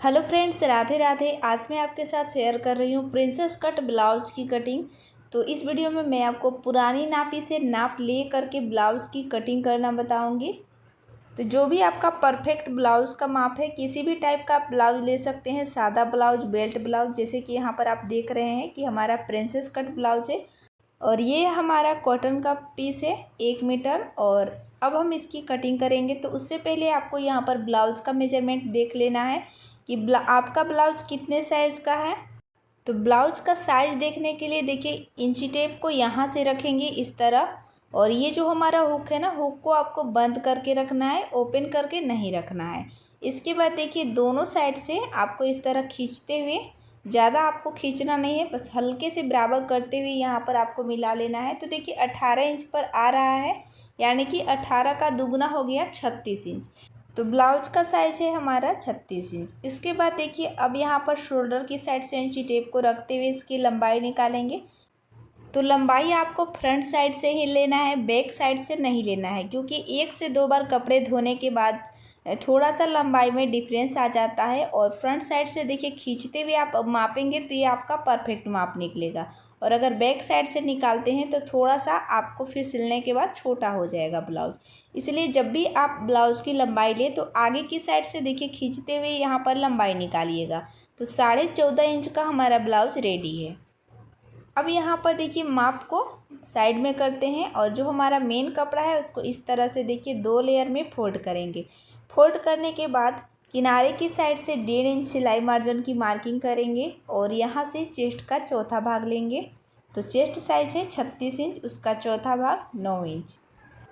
Hello friends, Radhe Radhe. आज मैं आपके साथ शेयर कर रही हूँ प्रिंसेस कट ब्लाउज की कटिंग। तो इस वीडियो में मैं आपको पुरानी नापी से नाप ले करके ब्लाउज़ की कटिंग करना बताऊंगी। तो जो भी आपका परफेक्ट ब्लाउज़ का माप है, किसी भी टाइप का आप ब्लाउज ले सकते हैं, सादा ब्लाउज, बेल्ट ब्लाउज। जैसे कि यहाँ पर आप देख रहे हैं कि हमारा प्रिंसेस कट ब्लाउज है और ये हमारा कॉटन का पीस है 1 मीटर। और अब हम इसकी कटिंग करेंगे। तो उससे पहले आपको यहाँ पर ब्लाउज़ का मेजरमेंट देख लेना है कि आपका ब्लाउज़ कितने साइज़ का है। तो ब्लाउज का साइज़ देखने के लिए देखिए, इंची टेप को यहाँ से रखेंगे इस तरह। और ये जो हमारा हुक है ना, हुक को आपको बंद करके रखना है, ओपन करके नहीं रखना है। इसके बाद देखिए, दोनों साइड से आपको इस तरह खींचते हुए, ज़्यादा आपको खींचना नहीं है, बस हल्के से बराबर करते हुए यहाँ पर आपको मिला लेना है। तो देखिए 18 इंच पर आ रहा है, यानी कि 18 का दुगना हो गया 36 इंच। तो ब्लाउज का साइज है हमारा 36 इंच। इसके बाद देखिए, अब यहाँ पर शोल्डर की साइड से इंची टेप को रखते हुए इसकी लंबाई निकालेंगे। तो लंबाई आपको फ्रंट साइड से ही लेना है, बैक साइड से नहीं लेना है, क्योंकि 1 से 2 बार कपड़े धोने के बाद थोड़ा सा लंबाई में डिफरेंस आ जाता है। और फ्रंट साइड से देखिए, खींचते हुए आप मापेंगे तो ये आपका परफेक्ट माप निकलेगा। और अगर बैक साइड से निकालते हैं तो थोड़ा सा आपको फिर सिलने के बाद छोटा हो जाएगा ब्लाउज। इसलिए जब भी आप ब्लाउज की लंबाई ले तो आगे की साइड से देखिए, खींचते हुए यहाँ पर लंबाई निकालिएगा। तो 14.5 इंच का हमारा ब्लाउज रेडी है। अब यहाँ पर देखिए, माप को साइड में करते हैं और जो हमारा मेन कपड़ा है उसको इस तरह से देखिए 2 लेयर में फोल्ड करेंगे। फोल्ड करने के बाद किनारे की साइड से 1.5 इंच सिलाई मार्जिन की मार्किंग करेंगे और यहाँ से चेस्ट का चौथा भाग लेंगे। तो चेस्ट साइज है 36 इंच, उसका चौथा भाग 9 इंच।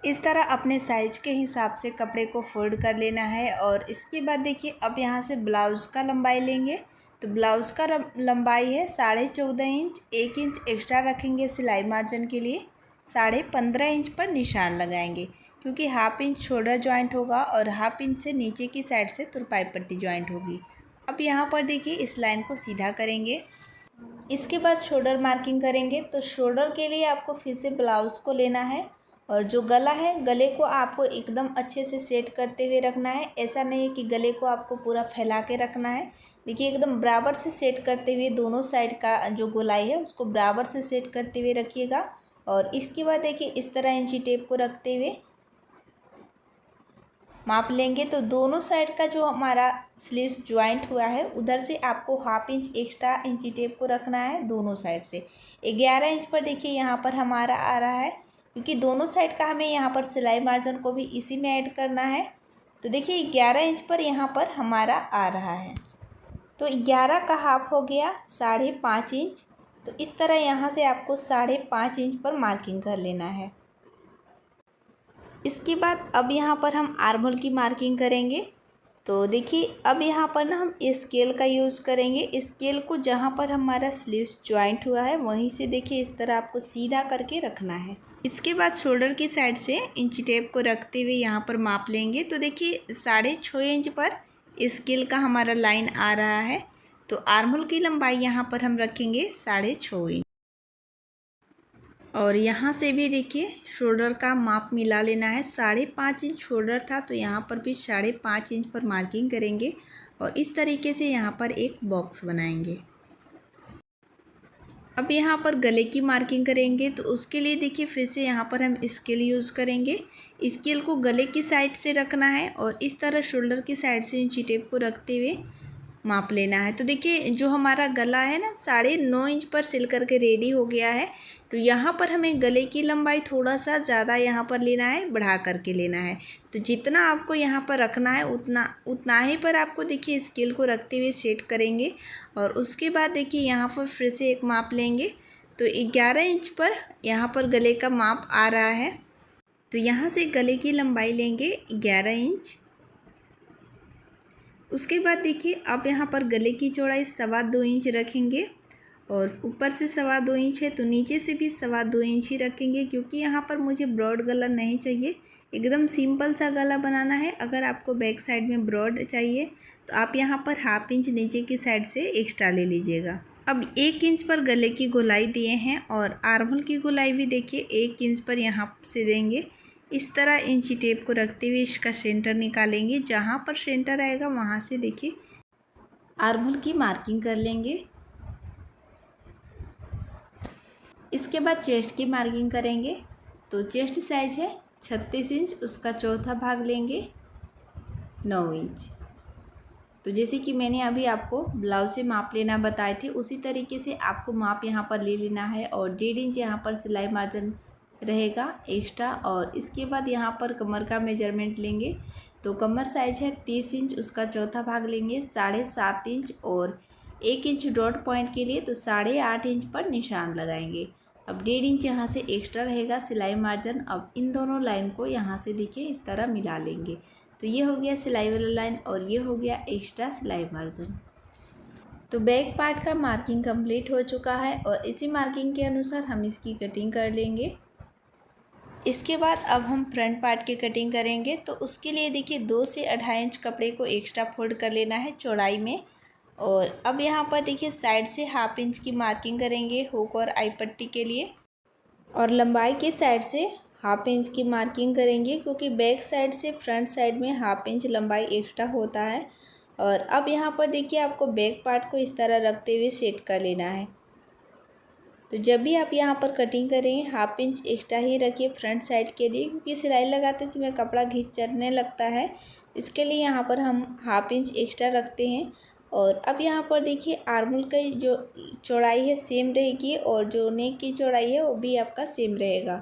इस तरह अपने साइज के हिसाब से कपड़े को फोल्ड कर लेना है। और इसके बाद देखिए, अब यहाँ से ब्लाउज़ का लंबाई लेंगे। तो ब्लाउज़ का लंबाई है 14.5 इंच। 1 इंच एक्स्ट्रा रखेंगे सिलाई मार्जिन के लिए। 15.5 इंच पर निशान लगाएंगे, क्योंकि हाफ इंच शोल्डर जॉइंट होगा और हाफ इंच से नीचे की साइड से तुरपाई पट्टी जॉइंट होगी। अब यहाँ पर देखिए, इस लाइन को सीधा करेंगे। इसके बाद शोल्डर मार्किंग करेंगे। तो शोल्डर के लिए आपको फिर से ब्लाउज़ को लेना है और जो गला है, गले को आपको एकदम अच्छे से सेट करते हुए रखना है। ऐसा नहीं है कि गले को आपको पूरा फैला के रखना है। देखिए, एकदम बराबर से सेट करते हुए दोनों साइड का जो गोलाई है उसको बराबर से सेट करते हुए रखिएगा। और इसके बाद देखिए, इस तरह इंची टेप को रखते हुए माप लेंगे। तो दोनों साइड का जो हमारा स्लीव्स ज्वाइंट हुआ है, उधर से आपको हाफ इंच एक्स्ट्रा इंची टेप को रखना है दोनों साइड से। 11 इंच पर देखिए यहाँ पर हमारा आ रहा है, क्योंकि दोनों साइड का हमें यहाँ पर सिलाई मार्जिन को भी इसी में ऐड करना है। तो देखिए 11 इंच पर यहाँ पर हमारा आ रहा है। तो 11 का हाफ हो गया 5.5 इंच। तो इस तरह यहाँ से आपको 5.5 इंच पर मार्किंग कर लेना है। इसके बाद अब यहाँ पर हम आर्म होल की मार्किंग करेंगे। तो देखिए, अब यहाँ पर ना हम स्केल का यूज़ करेंगे। स्केल को जहाँ पर हमारा स्लीव्स ज्वाइंट हुआ है वहीं से देखिए इस तरह आपको सीधा करके रखना है। इसके बाद शोल्डर की साइड से इंची टेप को रखते हुए यहाँ पर माप लेंगे। तो देखिए 6.5 इंच पर स्केल का हमारा लाइन आ रहा है। तो आर्म होल की लंबाई यहाँ पर हम रखेंगे 6.5 इंच। और यहाँ से भी देखिए शोल्डर का माप मिला लेना है। 5.5 इंच शोल्डर था, तो यहाँ पर भी 5.5 इंच पर मार्किंग करेंगे और इस तरीके से यहाँ पर एक बॉक्स बनाएंगे। अब यहाँ पर गले की मार्किंग करेंगे। तो उसके लिए देखिए, फिर से यहाँ पर हम स्केल यूज़ करेंगे। स्केल को गले की साइड से रखना है और इस तरह शोल्डर की साइड से इंची टेप को रखते हुए माप लेना है। तो देखिए, जो हमारा गला है ना, 9.5 इंच पर सिल करके रेडी हो गया है। तो यहाँ पर हमें गले की लंबाई थोड़ा सा ज़्यादा यहाँ पर लेना है, बढ़ा करके लेना है। तो जितना आपको यहाँ पर रखना है उतना ही पर आपको देखिए स्केल को रखते हुए सेट करेंगे। और उसके बाद देखिए, यहाँ पर फिर से एक माप लेंगे। तो 11 इंच पर यहाँ पर गले का माप आ रहा है। तो यहाँ से गले की लंबाई लेंगे 11 इंच। उसके बाद देखिए, अब यहाँ पर गले की चौड़ाई 2.25 इंच रखेंगे और ऊपर से 2.25 इंच है तो नीचे से भी 2.25 इंच ही रखेंगे, क्योंकि यहाँ पर मुझे ब्रॉड गला नहीं चाहिए, एकदम सिंपल सा गला बनाना है। अगर आपको बैक साइड में ब्रॉड चाहिए तो आप यहाँ पर हाफ इंच नीचे की साइड से एक्स्ट्रा ले लीजिएगा। अब 1 इंच पर गले की गोलाई दिए हैं और आर्म होल की गोलाई भी देखिए 1 इंच पर यहाँ से देंगे। इस तरह इंची टेप को रखते हुए इसका सेंटर निकालेंगे। जहाँ पर सेंटर आएगा वहाँ से देखिए आर्महोल की मार्किंग कर लेंगे। इसके बाद चेस्ट की मार्किंग करेंगे। तो चेस्ट साइज है 36 इंच, उसका चौथा भाग लेंगे 9 इंच। तो जैसे कि मैंने अभी आपको ब्लाउज से माप लेना बताए थे, उसी तरीके से आपको माप यहाँ पर ले लेना है। और 1.5 इंच यहाँ पर सिलाई मार्जिन रहेगा एक्स्ट्रा। और इसके बाद यहाँ पर कमर का मेजरमेंट लेंगे। तो कमर साइज है 30 इंच, उसका चौथा भाग लेंगे 7.5 इंच। और 1 इंच डॉट पॉइंट के लिए तो 8.5 इंच पर निशान लगाएंगे। अब 1.5 इंच यहाँ से एक्स्ट्रा रहेगा सिलाई मार्जिन। अब इन दोनों लाइन को यहाँ से देखिए इस तरह मिला लेंगे। तो ये हो गया सिलाई वाला लाइन और ये हो गया एक्स्ट्रा सिलाई मार्जिन। तो बैक पार्ट का मार्किंग कंप्लीट हो चुका है और इसी मार्किंग के अनुसार हम इसकी कटिंग कर लेंगे। इसके बाद अब हम फ्रंट पार्ट की कटिंग करेंगे। तो उसके लिए देखिए 2 से 2.5 इंच कपड़े को एक्स्ट्रा फोल्ड कर लेना है चौड़ाई में। और अब यहाँ पर देखिए साइड से 1/2 इंच की मार्किंग करेंगे हुक और आई पट्टी के लिए। और लंबाई की साइड से 1/2 इंच की मार्किंग करेंगे, क्योंकि बैक साइड से फ्रंट साइड में 1/2 इंच लंबाई एक्स्ट्रा होता है। और अब यहाँ पर देखिए आपको बैक पार्ट को इस तरह रखते हुए सेट कर लेना है। तो जब भी आप यहाँ पर कटिंग करेंगे 1/2 इंच एक्स्ट्रा ही रखिए फ्रंट साइड के लिए, क्योंकि सिलाई लगाते समय कपड़ा घिंचने लगता है। इसके लिए यहाँ पर हम 1/2 इंच एक्स्ट्रा रखते हैं। और अब यहाँ पर देखिए आर्महोल की जो चौड़ाई है सेम रहेगी और जो नेक की चौड़ाई है वो भी आपका सेम रहेगा।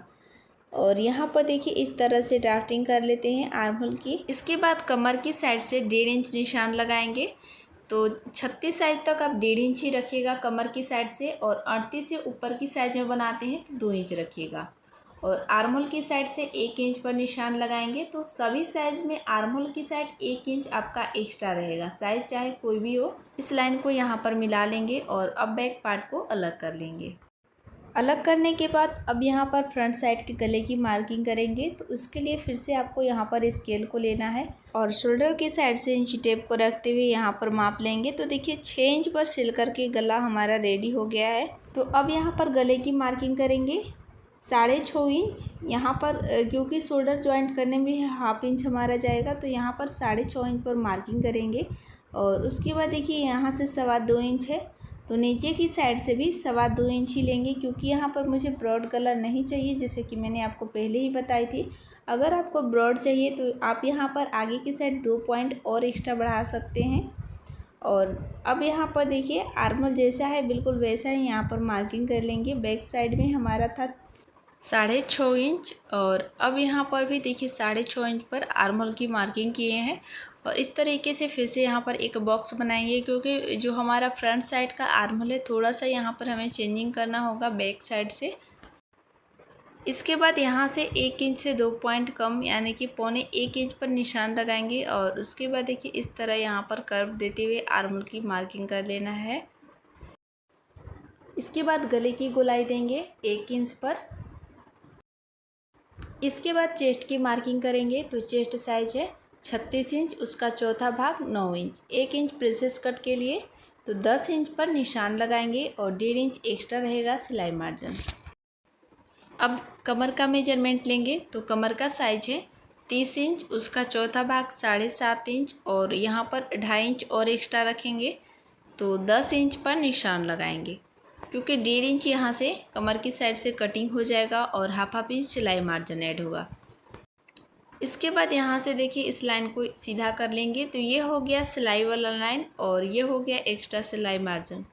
और यहाँ पर देखिए इस तरह से ड्राफ्टिंग कर लेते हैं आर्महोल की। इसके बाद कमर की साइड से 1.5 इंच निशान लगाएंगे। तो 36 साइज तक आप 1.5 इंच ही रखिएगा कमर की साइड से। और 38 से ऊपर की साइज में बनाते हैं तो 2 इंच रखिएगा। और आर्महोल की साइड से 1 इंच पर निशान लगाएंगे। तो सभी साइज में आर्महोल की साइड 1 इंच आपका एक्स्ट्रा रहेगा, साइज चाहे कोई भी हो। इस लाइन को यहाँ पर मिला लेंगे और अब बैक पार्ट को अलग कर लेंगे। अलग करने के बाद अब यहाँ पर फ्रंट साइड के गले की मार्किंग करेंगे। तो उसके लिए फिर से आपको यहाँ पर स्केल को लेना है और शोल्डर की साइड से इंची टेप को रखते हुए यहाँ पर माप लेंगे। तो देखिए 6 इंच पर सिल करके गला हमारा रेडी हो गया है। तो अब यहाँ पर गले की मार्किंग करेंगे 6.5 इंच। यहाँ पर क्योंकि शोल्डर ज्वाइंट करने में 1/2 इंच हमारा जाएगा, तो यहाँ पर 6.5 इंच पर मार्किंग करेंगे। और उसके बाद देखिए यहाँ से 2.25 इंच है, तो नीचे की साइड से भी 2.25 इंच ही लेंगे, क्योंकि यहाँ पर मुझे ब्रॉड गला नहीं चाहिए, जैसे कि मैंने आपको पहले ही बताई थी। अगर आपको ब्रॉड चाहिए तो आप यहाँ पर आगे की साइड 2 पॉइंट और एक्स्ट्रा बढ़ा सकते हैं। और अब यहाँ पर देखिए आर्महोल जैसा है बिल्कुल वैसा ही यहाँ पर मार्किंग कर लेंगे। बैक साइड में हमारा था 6.5 इंच और अब यहाँ पर भी देखिए 6.5 इंच पर आर्महोल की मार्किंग किए हैं। और इस तरीके से फिर से यहाँ पर एक बॉक्स बनाएंगे, क्योंकि जो हमारा फ्रंट साइड का आर्महोल है थोड़ा सा यहाँ पर हमें चेंजिंग करना होगा बैक साइड से। इसके बाद यहाँ से 1 इंच से 2 पॉइंट कम यानी कि 1.25 इंच पर निशान लगाएंगे। और उसके बाद देखिए इस तरह यहाँ पर कर्व देते हुए आर्महोल की मार्किंग कर लेना है। इसके बाद गले की गोलाई देंगे 1 इंच पर। इसके बाद चेस्ट की मार्किंग करेंगे। तो चेस्ट साइज है 36 इंच, उसका चौथा भाग 9 इंच। 1 इंच प्रिंसेस कट के लिए तो 10 इंच पर निशान लगाएंगे और 1.5 इंच एक्स्ट्रा रहेगा सिलाई मार्जिन। अब कमर का मेजरमेंट लेंगे। तो कमर का साइज है 30 इंच, उसका चौथा भाग 7.5 इंच और यहाँ पर 2.5 इंच और एक्स्ट्रा रखेंगे। तो 10 इंच पर निशान लगाएंगे, क्योंकि 1.5 इंच यहाँ से कमर की साइड से कटिंग हो जाएगा और 1/2 इंच सिलाई मार्जिन ऐड होगा। इसके बाद यहाँ से देखिए इस लाइन को सीधा कर लेंगे। तो ये हो गया सिलाई वाला लाइन और ये हो गया एक्स्ट्रा सिलाई मार्जिन।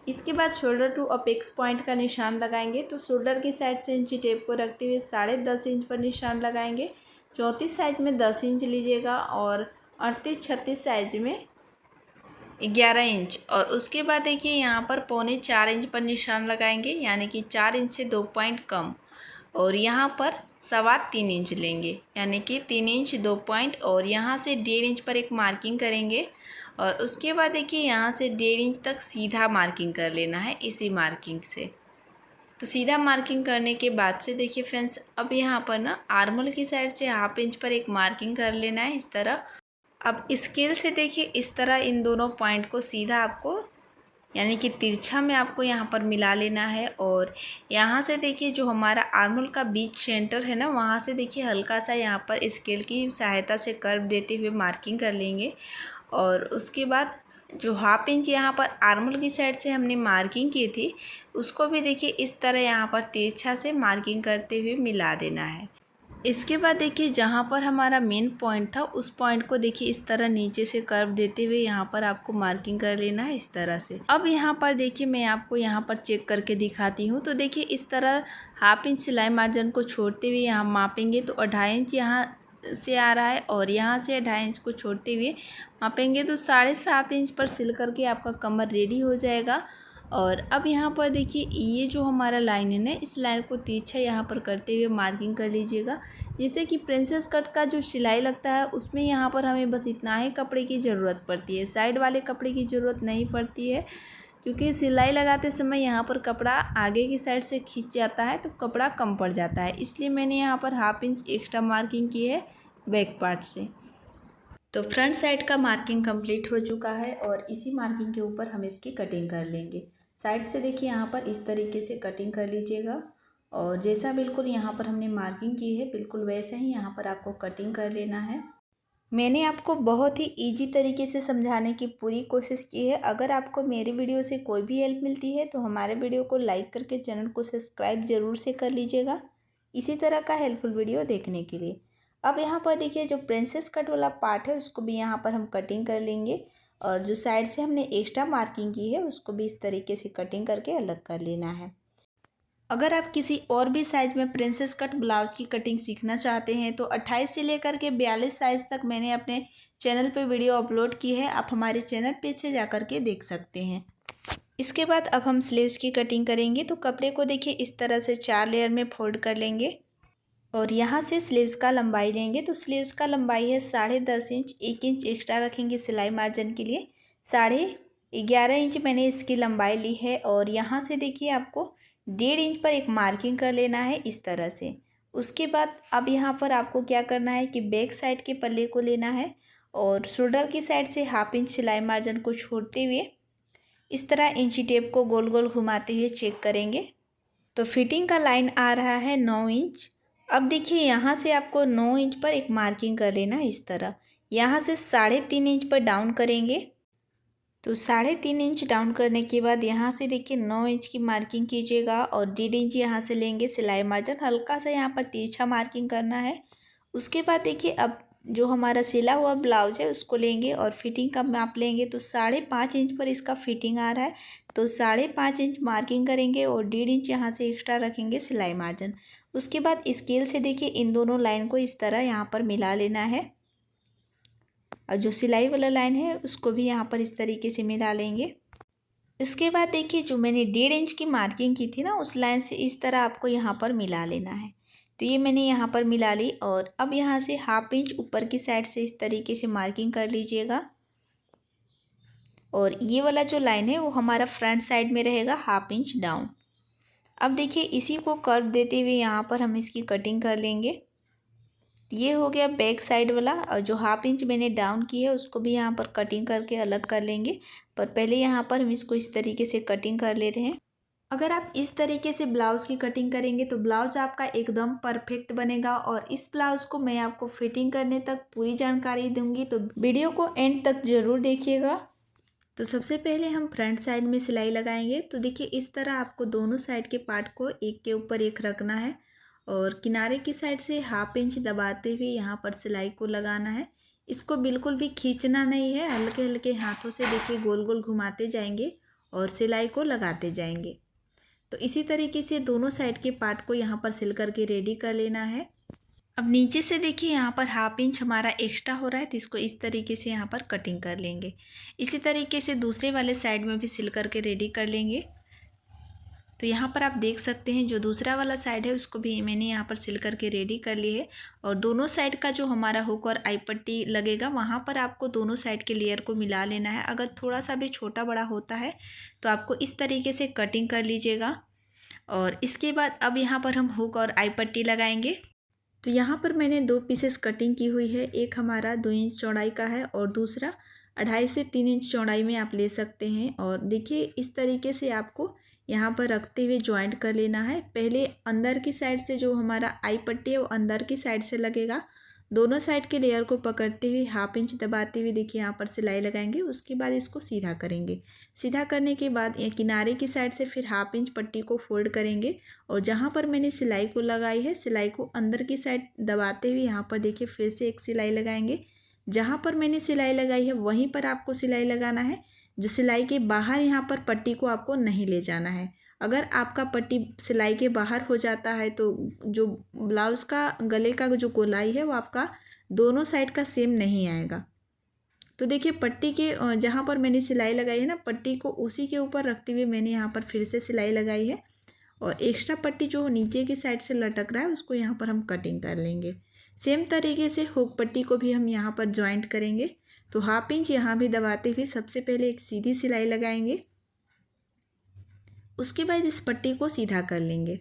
इसके बाद शोल्डर टू अपेक्स पॉइंट का निशान लगाएंगे। तो शोल्डर की साइड से इंची टेप को रखते हुए 10.5 इंच पर निशान लगाएंगे। 34 साइज में 10 इंच लीजिएगा और 38-36 साइज में 11 इंच। और उसके बाद देखिए यहाँ पर 3.25 इंच पर निशान लगाएंगे, यानी कि 4 इंच से 2 पॉइंट कम। और यहाँ पर 3.25 इंच लेंगे, यानी कि 3 इंच 2 पॉइंट। और यहाँ से 1.5 इंच पर एक मार्किंग करेंगे। और उसके बाद देखिए यहाँ से 1.5 इंच तक सीधा मार्किंग कर लेना है इसी मार्किंग से। तो सीधा मार्किंग करने के बाद से देखिए फ्रेंड्स अब यहाँ पर ना आर्महोल की साइड से 1/2 इंच पर एक मार्किंग कर लेना है इस तरह। अब स्केल से देखिए इस तरह इन दोनों पॉइंट को सीधा आपको यानी कि तिरछा में आपको यहाँ पर मिला लेना है। और यहाँ से देखिए जो हमारा आर्महोल का बीच सेंटर है ना, वहाँ से देखिए हल्का सा यहाँ पर स्केल की सहायता से कर्व देते हुए मार्किंग कर लेंगे। और उसके बाद जो 1/2 इंच यहाँ पर आर्मोल की साइड से हमने मार्किंग की थी, उसको भी देखिए इस तरह यहाँ पर तिरछा से मार्किंग करते हुए मिला देना है। इसके बाद देखिए जहाँ पर हमारा मेन पॉइंट था, उस पॉइंट को देखिए इस तरह नीचे से कर्व देते हुए यहाँ पर आपको मार्किंग कर लेना है इस तरह से। अब यहाँ पर देखिए मैं आपको यहाँ पर चेक करके दिखाती हूँ। तो देखिए इस तरह 1/2 इंच सिलाई मार्जिन को छोड़ते हुए यहाँ मापेंगे तो 2.5 इंच यहाँ से आ रहा है और यहाँ से 2.5 इंच को छोड़ते हुए मापेंगे तो 7.5 इंच पर सिल करके आपका कमर रेडी हो जाएगा। और अब यहाँ पर देखिए ये जो हमारा लाइन है ना, इस लाइन को तिरछा यहाँ पर करते हुए मार्किंग कर लीजिएगा। जैसे कि प्रिंसेस कट का जो सिलाई लगता है उसमें यहाँ पर हमें बस इतना ही कपड़े की ज़रूरत पड़ती है, साइड वाले कपड़े की ज़रूरत नहीं पड़ती है, क्योंकि सिलाई लगाते समय यहाँ पर कपड़ा आगे की साइड से खींच जाता है तो कपड़ा कम पड़ जाता है। इसलिए मैंने यहाँ पर 1/2 इंच एक्स्ट्रा मार्किंग की है बैक पार्ट से। तो फ्रंट साइड का मार्किंग कंप्लीट हो चुका है और इसी मार्किंग के ऊपर हम इसकी कटिंग कर लेंगे। साइड से देखिए यहाँ पर इस तरीके से कटिंग कर लीजिएगा और जैसा बिल्कुल यहाँ पर हमने मार्किंग की है बिल्कुल वैसा ही यहाँ पर आपको कटिंग कर लेना है। मैंने आपको बहुत ही इजी तरीके से समझाने की पूरी कोशिश की है। अगर आपको मेरी वीडियो से कोई भी हेल्प मिलती है तो हमारे वीडियो को लाइक करके चैनल को सब्सक्राइब ज़रूर से कर लीजिएगा इसी तरह का हेल्पफुल वीडियो देखने के लिए। अब यहाँ पर देखिए जो प्रिंसेस कट वाला पार्ट है उसको भी यहाँ पर हम कटिंग कर लेंगे और जो साइड से हमने एक्स्ट्रा मार्किंग की है उसको भी इस तरीके से कटिंग करके अलग कर लेना है। अगर आप किसी और भी साइज में प्रिंसेस कट ब्लाउज की कटिंग सीखना चाहते हैं तो 28 से लेकर के 42 साइज़ तक मैंने अपने चैनल पे वीडियो अपलोड की है, आप हमारे चैनल पे से जा कर के देख सकते हैं। इसके बाद अब हम स्लीव्स की कटिंग करेंगे। तो कपड़े को देखिए इस तरह से 4 लेयर में फोल्ड कर लेंगे और यहाँ से स्लीव्स का लंबाई लेंगे। तो स्लीव्स का लंबाई है 10.5 इंच, 1 इंच एक्स्ट्रा रखेंगे सिलाई मार्जिन के लिए। 11.5 इंच मैंने इसकी लंबाई ली है और यहाँ से देखिए आपको 1.5 इंच पर एक मार्किंग कर लेना है इस तरह से। उसके बाद अब यहाँ पर आपको क्या करना है कि बैक साइड के पल्ले को लेना है और शोल्डर की साइड से 1/2 इंच सिलाई मार्जिन को छोड़ते हुए इस तरह इंची टेप को गोल गोल घुमाते हुए चेक करेंगे। तो फिटिंग का लाइन आ रहा है 9 इंच। अब देखिए यहाँ से आपको 9 इंच पर एक मार्किंग कर लेना है इस तरह। यहाँ से 3.5 इंच पर डाउन करेंगे। तो 3.5 इंच डाउन करने के बाद यहाँ से देखिए 9 इंच की मार्किंग कीजिएगा और 1.5 इंच यहाँ से लेंगे सिलाई मार्जिन, हल्का सा यहाँ पर तिरछा मार्किंग करना है। उसके बाद देखिए अब जो हमारा सिला हुआ ब्लाउज है उसको लेंगे और फिटिंग का माप लेंगे। तो 5.5 इंच पर इसका फिटिंग आ रहा है तो 5.5 इंच मार्किंग करेंगे और 1.5 इंच यहाँ से एक्स्ट्रा रखेंगे सिलाई मार्जिन। उसके बाद स्केल से देखिए इन दोनों लाइन को इस तरह यहाँ पर मिला लेना है और जो सिलाई वाला लाइन है उसको भी यहाँ पर इस तरीके से मिला लेंगे। इसके बाद देखिए जो मैंने 1.5 इंच की मार्किंग की थी ना, उस लाइन से इस तरह आपको यहाँ पर मिला लेना है। तो ये मैंने यहाँ पर मिला ली और अब यहाँ से 1/2 इंच ऊपर की साइड से इस तरीके से मार्किंग कर लीजिएगा और ये वाला जो लाइन है वो हमारा फ्रंट साइड में रहेगा 1/2 इंच डाउन। अब देखिए इसी को कर्व देते हुए यहाँ पर हम इसकी कटिंग कर लेंगे। ये हो गया बैक साइड वाला और जो 1/2 इंच मैंने डाउन की है उसको भी यहाँ पर कटिंग करके अलग कर लेंगे। पर पहले यहाँ पर हम इसको इस तरीके से कटिंग कर ले रहे हैं। अगर आप इस तरीके से ब्लाउज़ की कटिंग करेंगे तो ब्लाउज़ आपका एकदम परफेक्ट बनेगा और इस ब्लाउज़ को मैं आपको फिटिंग करने तक पूरी जानकारी दूंगी, तो वीडियो को एंड तक ज़रूर देखिएगा। तो सबसे पहले हम फ्रंट साइड में सिलाई लगाएंगे। तो देखिए इस तरह आपको दोनों साइड के पार्ट को एक के ऊपर एक रखना है और किनारे की साइड से 1/2 इंच दबाते हुए यहाँ पर सिलाई को लगाना है। इसको बिल्कुल भी खींचना नहीं है, हल्के हल्के हाथों से देखिए गोल गोल घुमाते जाएंगे और सिलाई को लगाते जाएंगे। तो इसी तरीके से दोनों साइड के पार्ट को यहाँ पर सिल करके रेडी कर लेना है। अब नीचे से देखिए यहाँ पर 1/2 इंच हमारा एक्स्ट्रा हो रहा है तो इसको इस तरीके से यहाँ पर कटिंग कर लेंगे। इसी तरीके से दूसरे वाले साइड में भी सिल करके रेडी कर लेंगे। तो यहाँ पर आप देख सकते हैं जो दूसरा वाला साइड है उसको भी मैंने यहाँ पर सिल करके रेडी कर ली है और दोनों साइड का जो हमारा हुक और आई पट्टी लगेगा वहाँ पर आपको दोनों साइड के लेयर को मिला लेना है। अगर थोड़ा सा भी छोटा बड़ा होता है तो आपको इस तरीके से कटिंग कर लीजिएगा। और इसके बाद अब यहाँ पर हम हुक और आई पट्टी लगाएंगे। तो यहाँ पर मैंने 2 पीसेस कटिंग की हुई है, एक हमारा 2 इंच चौड़ाई का है और दूसरा 2.5 से 3 इंच चौड़ाई में आप ले सकते हैं। और देखिए इस तरीके से आपको यहाँ पर रखते हुए जॉइंट कर लेना है। पहले अंदर की साइड से जो हमारा आई पट्टी है वो अंदर की साइड से लगेगा दोनों साइड के लेयर को पकड़ते हुए हाफ इंच दबाते हुए देखिए यहाँ पर सिलाई लगाएंगे। उसके बाद इसको सीधा करेंगे। सीधा करने के बाद ये किनारे की साइड से फिर हाफ इंच पट्टी को फोल्ड करेंगे और जहाँ पर मैंने सिलाई को लगाई है सिलाई को अंदर की साइड दबाते हुए यहाँ पर देखिए फिर से एक सिलाई लगाएंगे। जहाँ पर मैंने सिलाई लगाई है वहीं पर आपको सिलाई लगाना है। जो सिलाई के बाहर यहाँ पर पट्टी को आपको नहीं ले जाना है। अगर आपका पट्टी सिलाई के बाहर हो जाता है तो जो ब्लाउज़ का गले का जो गोलाई है वो आपका दोनों साइड का सेम नहीं आएगा। तो देखिए पट्टी के जहाँ पर मैंने सिलाई लगाई है ना, पट्टी को उसी के ऊपर रखते हुए मैंने यहाँ पर फिर से सिलाई लगाई है और एक्स्ट्रा पट्टी जो नीचे की साइड से लटक रहा है उसको यहाँ पर हम कटिंग कर लेंगे। सेम तरीके से हुक पट्टी को भी हम यहाँ पर जॉइंट करेंगे। तो हाफ इंच यहाँ भी दबाते हुए सबसे पहले एक सीधी सिलाई लगाएंगे। उसके बाद इस पट्टी को सीधा कर लेंगे।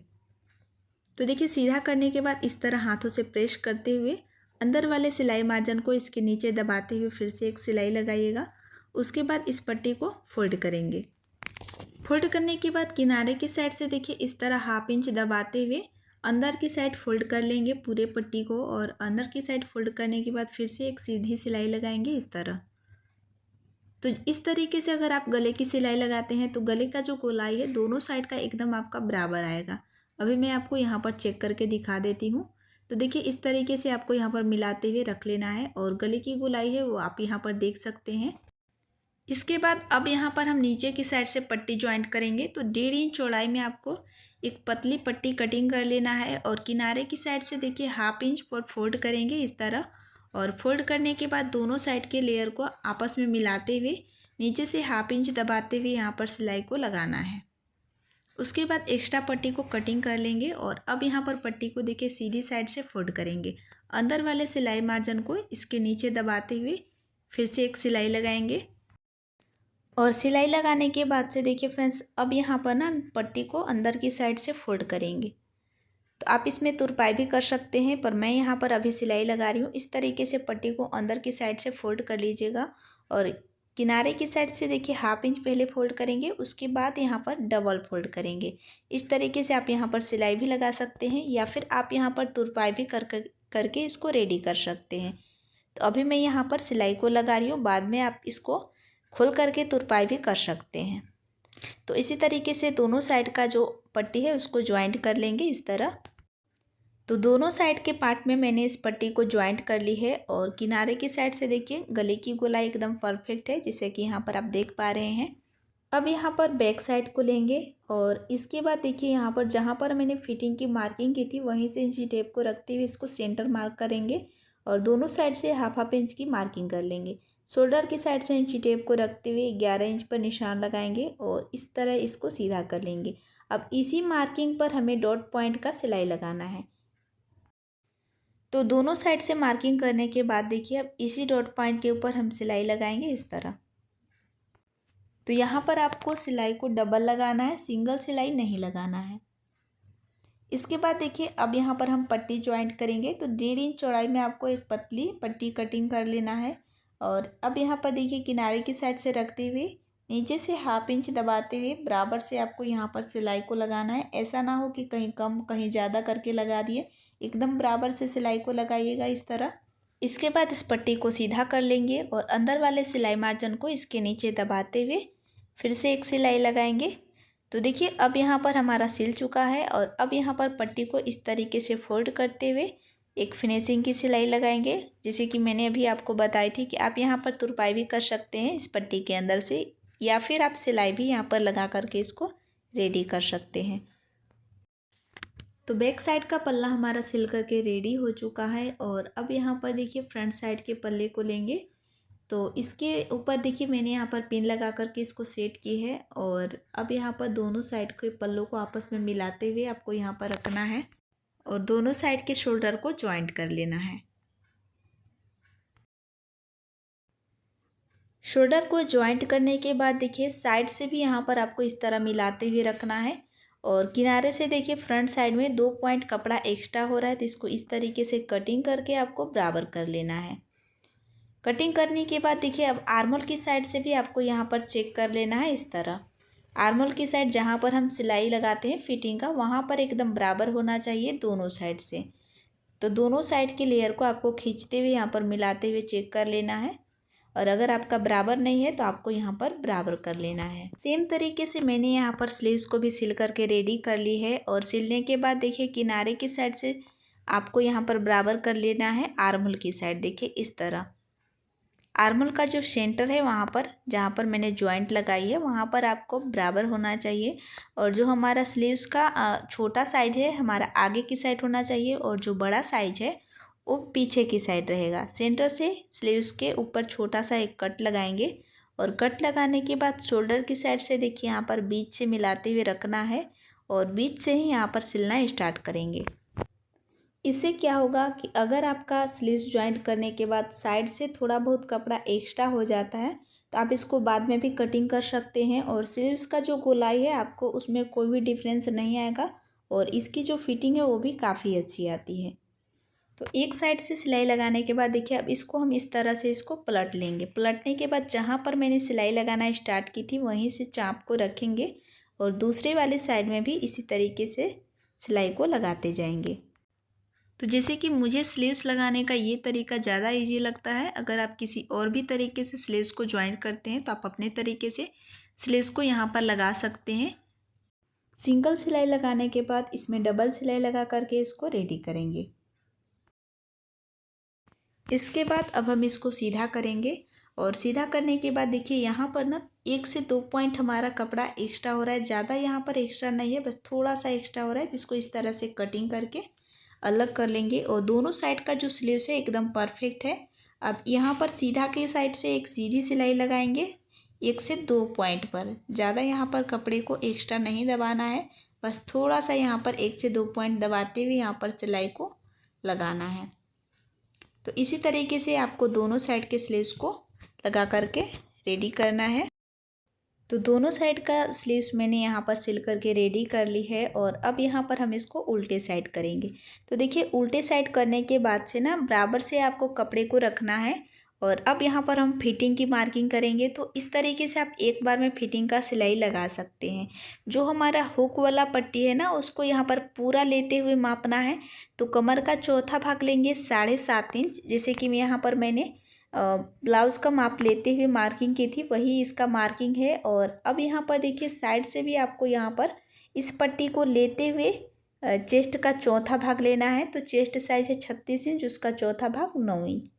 तो देखिए सीधा करने के बाद इस तरह हाथों से प्रेस करते हुए अंदर वाले सिलाई मार्जिन को इसके नीचे दबाते हुए फिर से एक सिलाई लगाइएगा। उसके बाद इस पट्टी को फोल्ड करेंगे। फोल्ड करने के बाद किनारे की साइड से देखिए इस तरह हाफ इंच दबाते हुए अंदर की साइड फोल्ड कर लेंगे पूरे पट्टी को और अंदर की साइड फोल्ड करने के बाद फिर से एक सीधी सिलाई लगाएंगे इस तरह। तो इस तरीके से अगर आप गले की सिलाई लगाते हैं तो गले का जो गोलाई है दोनों साइड का एकदम आपका बराबर आएगा। अभी मैं आपको यहाँ पर चेक करके दिखा देती हूँ। तो देखिए इस तरीके से आपको यहाँ पर मिलाते हुए रख लेना है और गले की गोलाई है वो आप यहाँ पर देख सकते हैं। इसके बाद अब यहाँ पर हम नीचे की साइड से पट्टी ज्वाइंट करेंगे। तो 1.5 इंच चौड़ाई में आपको एक पतली पट्टी कटिंग कर लेना है और किनारे की साइड से देखिए हाफ इंच पर फोल्ड करेंगे इस तरह और फोल्ड करने के बाद दोनों साइड के लेयर को आपस में मिलाते हुए नीचे से हाफ इंच दबाते हुए यहाँ पर सिलाई को लगाना है। उसके बाद एक्स्ट्रा पट्टी को कटिंग कर लेंगे और अब यहाँ पर पट्टी को देखिए सीधी साइड से फोल्ड करेंगे। अंदर वाले सिलाई मार्जिन को इसके नीचे दबाते हुए फिर से एक सिलाई लगाएंगे और सिलाई लगाने के बाद से देखिए फ्रेंड्स अब यहाँ पर ना पट्टी को अंदर की साइड से फोल्ड करेंगे। तो आप इसमें तुरपाई भी कर सकते हैं पर मैं यहाँ पर अभी सिलाई लगा रही हूँ। इस तरीके से पट्टी को अंदर की साइड से फोल्ड कर लीजिएगा और किनारे की साइड से देखिए हाफ इंच पहले फोल्ड करेंगे। उसके बाद यहाँ पर डबल फोल्ड करेंगे। इस तरीके से आप यहाँ पर सिलाई भी लगा सकते हैं या फिर आप यहाँ पर तुरपाई भी करके इसको रेडी कर सकते हैं। तो अभी मैं यहाँ पर सिलाई को लगा रही हूँ, बाद में आप इसको खोल करके तुरपाई भी कर सकते हैं। तो इसी तरीके से दोनों साइड का जो पट्टी है उसको ज्वाइंट कर लेंगे इस तरह। तो दोनों साइड के पार्ट में मैंने इस पट्टी को ज्वाइंट कर ली है और किनारे की साइड से देखिए गले की गोलाई एकदम परफेक्ट है जैसे कि यहाँ पर आप देख पा रहे हैं। अब यहाँ पर बैक साइड को लेंगे और इसके बाद देखिए यहाँ पर जहाँ पर मैंने फिटिंग की मार्किंग की थी वहीं से इंची टेप को रखते हुए इसको सेंटर मार्क करेंगे और दोनों साइड से हाफ इंच की मार्किंग कर लेंगे। शोल्डर की साइड से इंची टेप को रखते हुए 11 इंच पर निशान लगाएंगे और इस तरह इसको सीधा कर लेंगे। अब इसी मार्किंग पर हमें डॉट पॉइंट का सिलाई लगाना है। तो दोनों साइड से मार्किंग करने के बाद देखिए अब इसी डॉट पॉइंट के ऊपर हम सिलाई लगाएंगे इस तरह। तो यहाँ पर आपको सिलाई को डबल लगाना है, सिंगल सिलाई नहीं लगाना है। इसके बाद देखिए अब यहाँ पर हम पट्टी ज्वाइंट करेंगे। तो 1.5 इंच चौड़ाई में आपको एक पतली पट्टी कटिंग कर लेना है और अब यहाँ पर देखिए किनारे की साइड से रखते हुए नीचे से हाफ इंच दबाते हुए बराबर से आपको यहाँ पर सिलाई को लगाना है। ऐसा ना हो कि कहीं कम कहीं ज़्यादा करके लगा दिए, एकदम बराबर से सिलाई को लगाइएगा इस तरह। इसके बाद इस पट्टी को सीधा कर लेंगे और अंदर वाले सिलाई मार्जिन को इसके नीचे दबाते हुए फिर से एक सिलाई लगाएंगे। तो देखिए अब यहाँ पर हमारा सिल चुका है और अब यहाँ पर पट्टी को इस तरीके से फोल्ड करते हुए एक फिनिशिंग की सिलाई लगाएंगे जैसे कि मैंने अभी आपको बताई थी कि आप यहाँ पर तुरपाई भी कर सकते हैं इस पट्टी के अंदर से या फिर आप सिलाई भी यहाँ पर लगा करके इसको रेडी कर सकते हैं। तो बैक साइड का पल्ला हमारा सिल करके रेडी हो चुका है और अब यहाँ पर देखिए फ्रंट साइड के पल्ले को लेंगे। तो इसके ऊपर देखिए मैंने यहाँ पर पिन लगा करके इसको सेट की है और अब यहाँ पर दोनों साइड के पल्लों को आपस में मिलाते हुए आपको यहाँ पर रखना है और दोनों साइड के शोल्डर को ज्वाइंट कर लेना है। शोल्डर को ज्वाइंट करने के बाद देखिए साइड से भी यहाँ पर आपको इस तरह मिलाते हुए रखना है और किनारे से देखिए फ्रंट साइड में 2 पॉइंट कपड़ा एक्स्ट्रा हो रहा है तो इसको इस तरीके से कटिंग करके आपको बराबर कर लेना है। कटिंग करने के बाद देखिए अब आर्मोल की साइड से भी आपको यहाँ पर चेक कर लेना है इस तरह। आर्मोल की साइड जहाँ पर हम सिलाई लगाते हैं फिटिंग का वहाँ पर एकदम बराबर होना चाहिए दोनों साइड से। तो दोनों साइड की लेयर को आपको खींचते हुए यहाँ पर मिलाते हुए चेक कर लेना है, और अगर आपका बराबर नहीं है तो आपको यहाँ पर बराबर कर लेना है। सेम तरीके से मैंने यहाँ पर स्लीव्स को भी सिल करके रेडी कर ली है। और सिलने के बाद देखिए किनारे की साइड से आपको यहाँ पर बराबर कर लेना है आर्म होल की साइड। देखिए इस तरह आर्म होल का जो सेंटर है वहाँ पर जहाँ पर मैंने जॉइंट लगाई है वहाँ पर आपको बराबर होना चाहिए। और जो हमारा स्लीव्स का छोटा साइज है हमारा आगे की साइड होना चाहिए, और जो बड़ा साइज है वो पीछे की साइड रहेगा। सेंटर से स्लीव्स के ऊपर छोटा सा एक कट लगाएंगे, और कट लगाने के बाद शोल्डर की साइड से देखिए यहाँ पर बीच से मिलाते हुए रखना है, और बीच से ही यहाँ पर सिलना स्टार्ट करेंगे। इससे क्या होगा कि अगर आपका स्लीव्स ज्वाइंट करने के बाद साइड से थोड़ा बहुत कपड़ा एक्स्ट्रा हो जाता है तो आप इसको बाद में भी कटिंग कर सकते हैं, और स्लीव्स का जो गोलाई है आपको उसमें कोई भी डिफरेंस नहीं आएगा, और इसकी जो फिटिंग है वो भी काफ़ी अच्छी आती है। तो एक साइड से सिलाई लगाने के बाद देखिए अब इसको हम इस तरह से इसको पलट लेंगे। पलटने के बाद जहाँ पर मैंने सिलाई लगाना स्टार्ट की थी वहीं से चाप को रखेंगे, और दूसरे वाले साइड में भी इसी तरीके से सिलाई को लगाते जाएंगे। तो जैसे कि मुझे स्लीव्स लगाने का ये तरीका ज़्यादा इजी लगता है। अगर आप किसी और भी तरीके से स्लीव्स को ज्वाइंट करते हैं तो आप अपने तरीके से स्लीव्स को यहाँ पर लगा सकते हैं। सिंगल सिलाई लगाने के बाद इसमें डबल सिलाई लगा करके इसको रेडी करेंगे। इसके बाद अब हम इसको सीधा करेंगे, और सीधा करने के बाद देखिए यहाँ पर ना 1 से 2 पॉइंट हमारा कपड़ा एक्स्ट्रा हो रहा है। ज़्यादा यहाँ पर एक्स्ट्रा नहीं है, बस थोड़ा सा एक्स्ट्रा हो रहा है, जिसको इस तरह से कटिंग करके अलग कर लेंगे। और दोनों साइड का जो स्लीव्स है एकदम परफेक्ट है। अब यहाँ पर सीधा के साइड से एक सीधी सिलाई लगाएंगे 1 से 2 पॉइंट पर। ज़्यादा यहाँ पर कपड़े को एक्स्ट्रा नहीं दबाना है, बस थोड़ा सा यहाँ पर 1 से 2 पॉइंट दबाते हुए यहाँ पर सिलाई को लगाना है। तो इसी तरीके से आपको दोनों साइड के स्लीव्स को लगा करके रेडी करना है। तो दोनों साइड का स्लीव्स मैंने यहाँ पर सिल करके रेडी कर ली है, और अब यहाँ पर हम इसको उल्टे साइड करेंगे। तो देखिए उल्टे साइड करने के बाद से ना बराबर से आपको कपड़े को रखना है, और अब यहाँ पर हम फिटिंग की मार्किंग करेंगे। तो इस तरीके से आप एक बार में फिटिंग का सिलाई लगा सकते हैं। जो हमारा हुक वाला पट्टी है ना उसको यहाँ पर पूरा लेते हुए मापना है। तो कमर का चौथा भाग लेंगे 7.5 इंच, जैसे कि यहाँ पर मैंने ब्लाउज़ का माप लेते हुए मार्किंग की थी वही इसका मार्किंग है। और अब यहाँ पर देखिए साइड से भी आपको यहाँ पर इस पट्टी को लेते हुए चेस्ट का चौथा भाग लेना है। तो चेस्ट साइज है 36 इंच, उसका चौथा भाग 9 इंच।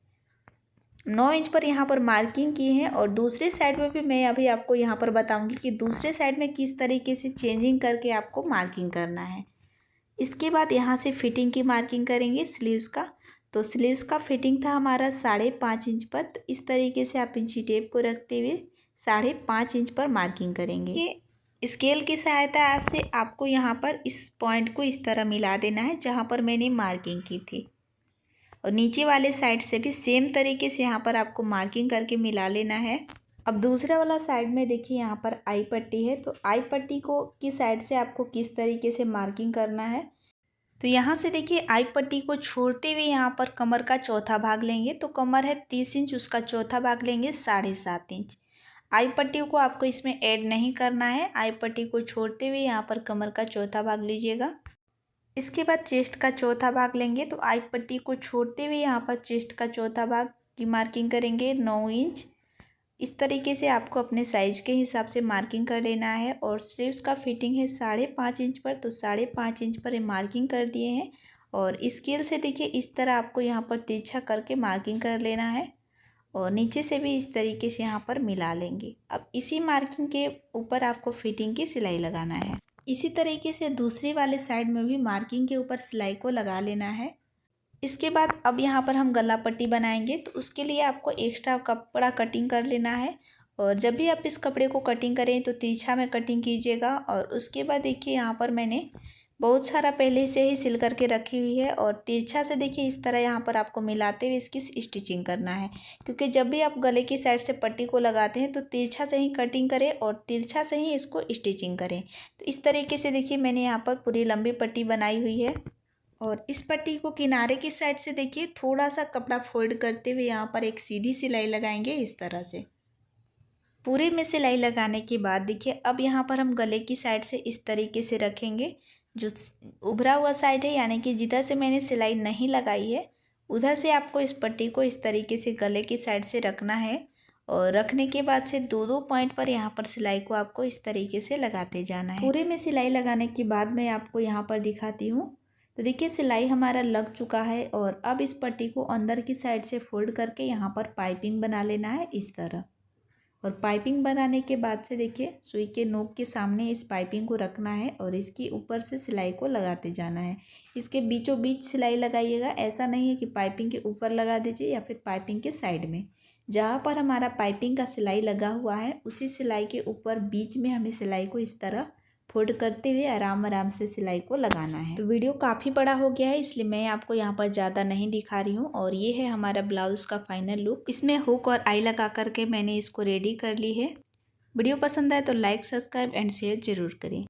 9 इंच पर यहाँ पर मार्किंग की है। और दूसरे साइड में भी मैं अभी आपको यहाँ पर बताऊँगी कि दूसरे साइड में किस तरीके से चेंजिंग करके आपको मार्किंग करना है। इसके बाद यहाँ से फिटिंग की मार्किंग करेंगे स्लीव्स का। तो स्लीव्स का फिटिंग था हमारा 5.5 इंच पर। तो इस तरीके से आप इंची टेप को रखते हुए 5.5 इंच पर मार्किंग करेंगे। ये स्केल की सहायता से आपको यहाँ पर इस पॉइंट को इस तरह मिला देना है जहाँ पर मैंने मार्किंग की थी, और नीचे वाले साइड से भी सेम तरीके से यहाँ पर आपको मार्किंग करके मिला लेना है। अब दूसरा वाला साइड में देखिए यहाँ पर आई पट्टी है। तो आई पट्टी को की साइड से आपको किस तरीके से मार्किंग करना है। तो यहाँ से देखिए आई पट्टी को छोड़ते हुए यहाँ पर कमर का चौथा भाग लेंगे। तो कमर है 30 इंच, उसका चौथा भाग लेंगे 7.5 इंच। आई पट्टी को आपको इसमें ऐड नहीं करना है। आई पट्टी को छोड़ते हुए यहाँ पर कमर का चौथा भाग लीजिएगा। इसके बाद चेस्ट का चौथा भाग लेंगे। तो आई पट्टी को छोड़ते हुए यहाँ पर चेस्ट का चौथा भाग की मार्किंग करेंगे 9 इंच। इस तरीके से आपको अपने साइज के हिसाब से मार्किंग कर लेना है। और स्लीव्स का फिटिंग है 5.5 इंच पर। तो 5.5 इंच पर मार्किंग कर दिए हैं, और स्केल से देखिए इस तरह आपको यहाँ पर तिरछा करके मार्किंग कर लेना है, और नीचे से भी इस तरीके से यहाँ पर मिला लेंगे। अब इसी मार्किंग के ऊपर आपको फिटिंग की सिलाई लगाना है। इसी तरीके से दूसरे वाले साइड में भी मार्किंग के ऊपर सिलाई को लगा लेना है। इसके बाद अब यहाँ पर हम गला पट्टी बनाएंगे। तो उसके लिए आपको एक्स्ट्रा कपड़ा कटिंग कर लेना है, और जब भी आप इस कपड़े को कटिंग करें तो तिरछा में कटिंग कीजिएगा। और उसके बाद देखिए यहाँ पर मैंने बहुत सारा पहले से ही सिल करके रखी हुई है, और तिरछा से देखिए इस तरह यहाँ पर आपको मिलाते हुए इसकी स्टिचिंग करना है। क्योंकि जब भी आप गले की साइड से पट्टी को लगाते हैं तो तिरछा से ही कटिंग करें और तिरछा से ही इसको स्टिचिंग करें। तो इस तरीके से देखिए मैंने यहाँ पर पूरी लंबी पट्टी बनाई हुई है, और इस पट्टी को किनारे की साइड से देखिए थोड़ा सा कपड़ा फोल्ड करते हुए यहाँ पर एक सीधी सिलाई लगाएंगे इस तरह से। पूरे में सिलाई लगाने के बाद देखिए अब यहाँ पर हम गले की साइड से इस तरीके से रखेंगे। जो उभरा हुआ साइड है यानी कि जिधर से मैंने सिलाई नहीं लगाई है उधर से आपको इस पट्टी को इस तरीके से गले की साइड से रखना है और रखने के बाद से दो पॉइंट पर यहाँ पर सिलाई को आपको इस तरीके से लगाते जाना है। पूरे में सिलाई लगाने के बाद मैं आपको यहाँ पर दिखाती हूँ। तो देखिए सिलाई हमारा लग चुका है और अब इस पट्टी को अंदर की साइड से फोल्ड करके यहाँ पर पाइपिंग बना लेना है इस तरह। और पाइपिंग बनाने के बाद से देखिए सुई के नोक के सामने इस पाइपिंग को रखना है और इसके ऊपर से सिलाई को लगाते जाना है। इसके बीचों बीच सिलाई लगाइएगा, ऐसा नहीं है कि पाइपिंग के ऊपर लगा दीजिए या फिर पाइपिंग के साइड में। जहाँ पर हमारा पाइपिंग का सिलाई लगा हुआ है उसी सिलाई के ऊपर बीच में हमें सिलाई को इस तरह फोल्ड करते हुए आराम आराम से सिलाई को लगाना है। तो वीडियो काफ़ी बड़ा हो गया है इसलिए मैं आपको यहाँ पर ज़्यादा नहीं दिखा रही हूँ। और ये है हमारा ब्लाउज़ का फाइनल लुक। इसमें हुक और आई लगा करके मैंने इसको रेडी कर ली है। वीडियो पसंद आए तो लाइक, सब्सक्राइब एंड शेयर ज़रूर करें।